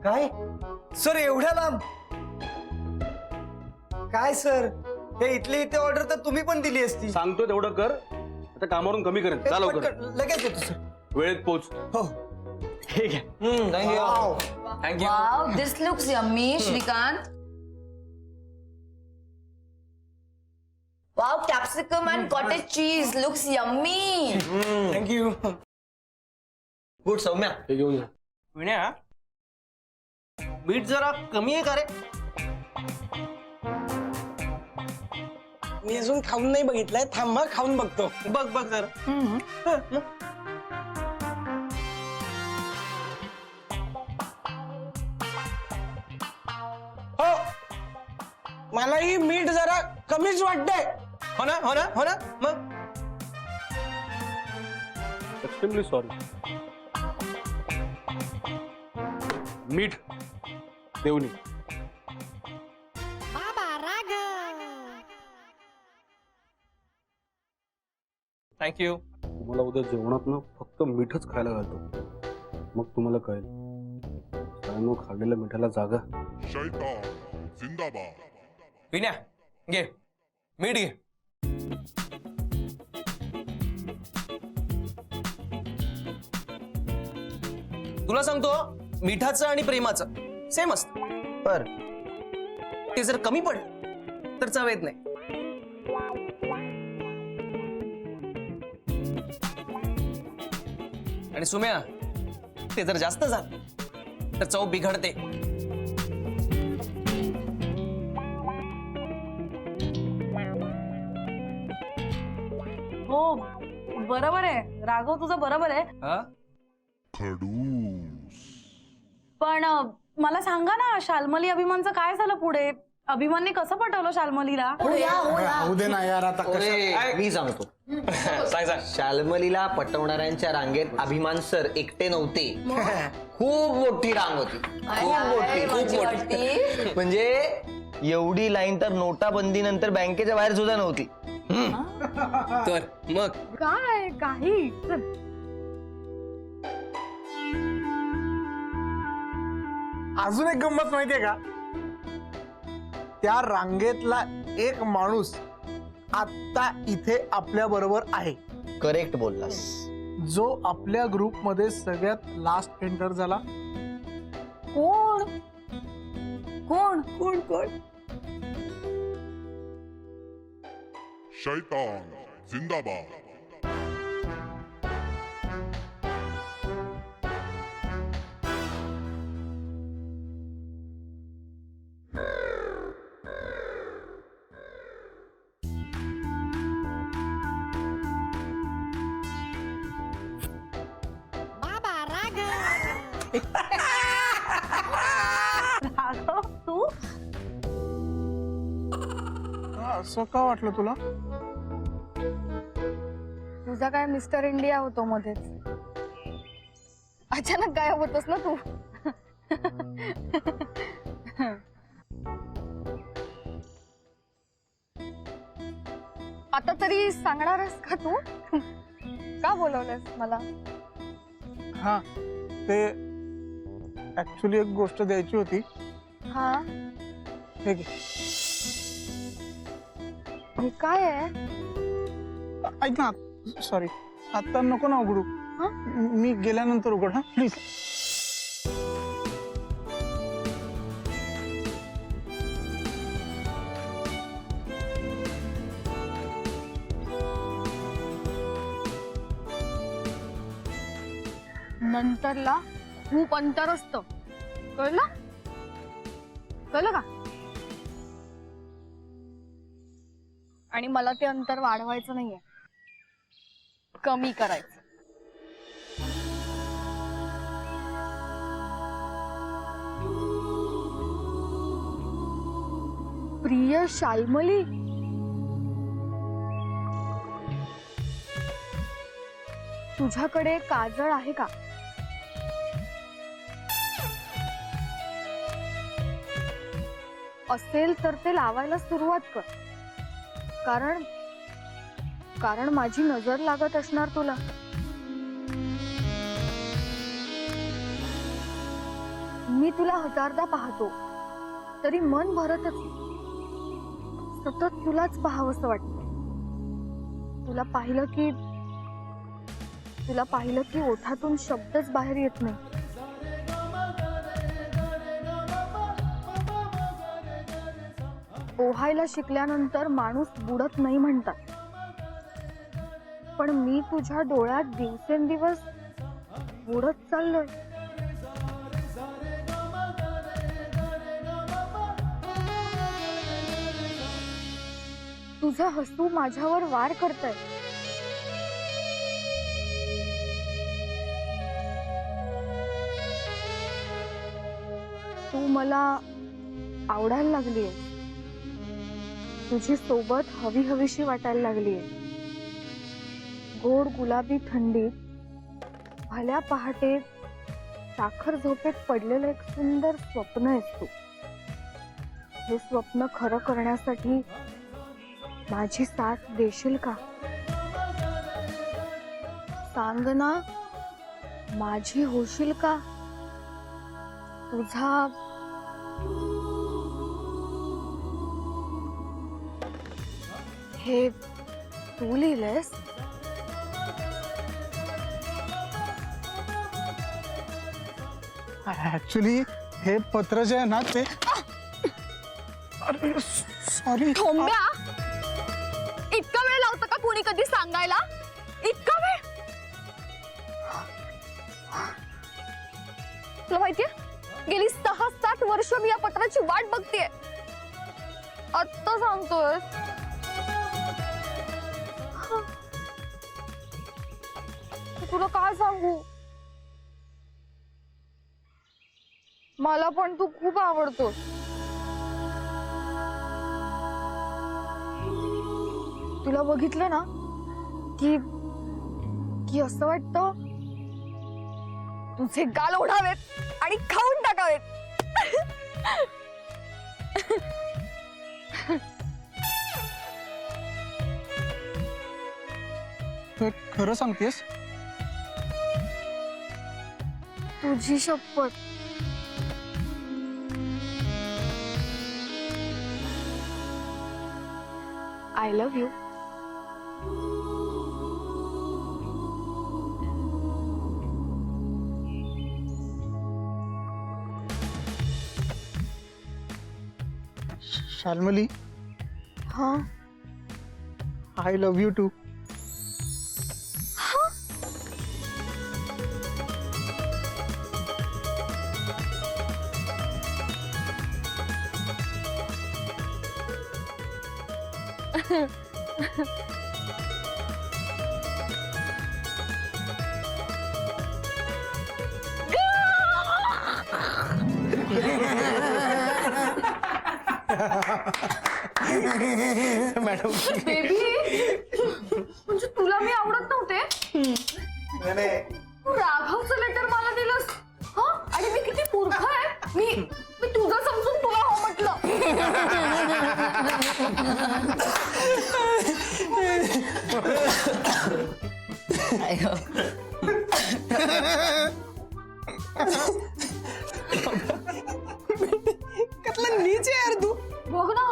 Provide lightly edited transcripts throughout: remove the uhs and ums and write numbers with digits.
काय सर एवढ्या लांब? काय सर, हे इथले इथे ऑर्डर तर तुम्ही पण दिली असती. सांगतो तेवढं कर, आता कामावरून कमी करेन. जा लवकर, पटकन, लगेच येतो सर. वेळेत पोच. हो ठीक आहे. Thank you. Wow, this looks yummy, Shrikant. Wow, capsicum and cottage cheese looks yummy. Thank you. Good Saumya. हे घेऊन जा. विण्या, मीठ जरा कमी आहे का रे? मी अजून खाऊन नाही बघितलंय, थांबा खाऊन बघतो. बघ बघ जरा. हो, मलाही मीठ जरा कमीच वाटतंय. हो ना हो ना हो ना. मग एक्स्ट्रीमली सॉरी. मीठ देऊन ये. थँक्यू. तुम्हाला उद्या जेवणात ना फक्त मीठच खायला घालतो, मग तुम्हाला कळेल साऱ्यांनो खाल्लेल्या मिठाला जागा. शैतान जिंदाबाद. विण्या, घे मीठ घे. तुला सांगतो, मिठाचं आणि प्रेमाचं सेम असतं. पर ते जर कमी पडलं तर चव येत नाही. आणि सुम्या, ते जर जास्त झालं तर चव बिघडते. हो बरोबर आहे राघव, तुझं बरोबर आहे. हा? खडूस. पण मला सांगा ना, शाल्मली अभिमानचं काय झालं पुढे? अभिमानने कसं पटवलं शाल्मलीला? होऊ दे ना यार आता. मी सांगतो. सांग सांग. शाल्मलीला पटवणाऱ्यांच्या रांगेत अभिमान सर एकटे नव्हते. खूप मोठी रांग होती, खूप मोठी, खूप मोठी. म्हणजे एवढी लाईन तर नोटाबंदी नंतर बँकेच्या बाहेर सुद्धा नव्हती. तर मग काय काही अजून एक गंमत माहितीये का? त्या रांगेतला एक माणूस आता इथे आपल्या बरोबर आहे, करेक्ट बोललास. जो आपल्या ग्रुप मध्ये सगळ्यात लास्ट एंटर झाला. कोण कोण कोण कोण? शैतान जिंदाबाद. राघव तू? असं का वाटलं तुला? तुझा काय मिस्टर इंडिया होतो मध्येच, अचानक गायब होतोस ना तू. आता तरी सांगणारस का तू? का बोलवलंस मला? हा, ते ऍक्च्युली एक गोष्ट द्यायची होती. हा, हे घे. हे काय आहे? ऐक ना, सॉरी, आता नको ना उघडू. मी गेल्यानंतर उघड, हा प्लीज. नंतरला खूप अंतर असतं, कळलं? कळलं का? आणि मला ते अंतर वाढवायचं नाहीये, कमी करायचं. प्रिय शाल्मली, तुझ्याकडे काजळ आहे का? असेल तर ते लावायला सुरुवात कर, कारण माझी नजर लागत असणार तुला. मी तुला हजारदा पाहतो तरी मन भरतच नाही. सतत तुलाच पाहावंसं वाटतं. तुला पाहिलं की ओठातून शब्दच बाहेर येत नाही. पोहायला शिकल्यानंतर माणूस बुडत नाही म्हणतात, पण मी तुझ्या डोळ्यात दिवसेंदिवस बुडत चाललोय. तुझं हसू माझ्यावर वार करतंय. तू मला आवडायला लागलीये. तुझी सोबत हवी हवीशी वाटायला लागलीये. गोड गुलाबी थंडीत भल्या पहाटे साखर झोपेत पडलेलं एक सुंदर स्वप्न आहेस तू. हे स्वप्न खरं करण्यासाठी माझी साथ देशील का? सांग ना, माझी होशील का? तुझा हे तू लिहिलंयस? ऍक्च्युली हे पत्र जे आहे ना ते अरे सॉरी. ठोंब्या, इतका वेळ लावतं का कोणी कधी सांगायला? इतका वेळ? तुला माहितीये, गेली 6-7 वर्ष मी या पत्राची वाट बघतेय. आत्ता सांगतोय. तुला काय सांगू, मला पण तू खूप आवडतोस. तुला बघितलं ना की असं वाटतं तुझे गाल ओढावेत आणि खाऊन टाकावेत. तू खरं सांगतेस? तुझी शपथ. I love you. शाल्मली, हाँ, I love you too. Madam baby, म्हणजे तुला मी आवडत नव्हते? तू राघवचं लेटर मला दिलंस. हा, आणि मी किती मूर्ख आहे. मी तुझं समजून तुला हो म्हटलं. कसला नीच आहे यार तू. बघ ना,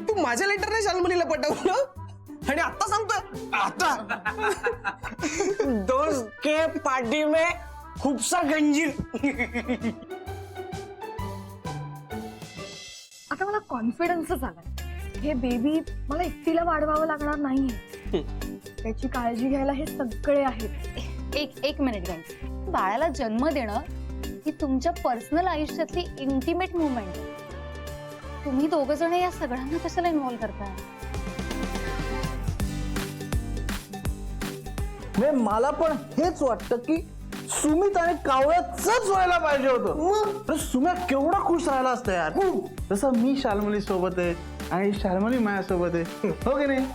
तू माझ्या लेटरने शाल्मलीला पटवलं आणि आता सांगतोय. आता दोस्त के पार्टी में खूपसा गंजीर. आता मला कॉन्फिडन्स आलाय. हे बेबी मला एकटीला वाढवावं लागणार नाहीये. त्याची काळजी घ्यायला हे सगळे आहेत. एक मिनिट गाईज, बाळाला जन्म देणं ही तुमच्या पर्सनल आयुष्यातली इंटिमेट मुवमेंट आहे. तुम्ही दोघ जण या सगळ्यांना कशाला इन्व्हॉल्व करताय? मला पण हेच वाटतं की सुमित आणि कावळ्याच व्हायला पाहिजे होतं. तर सुम्या केवढा खुश राहिला असता यार. जसं मी शाल्मली सोबत आहे आणि शाल्मली माझ्यासोबत आहे, हो की नाही?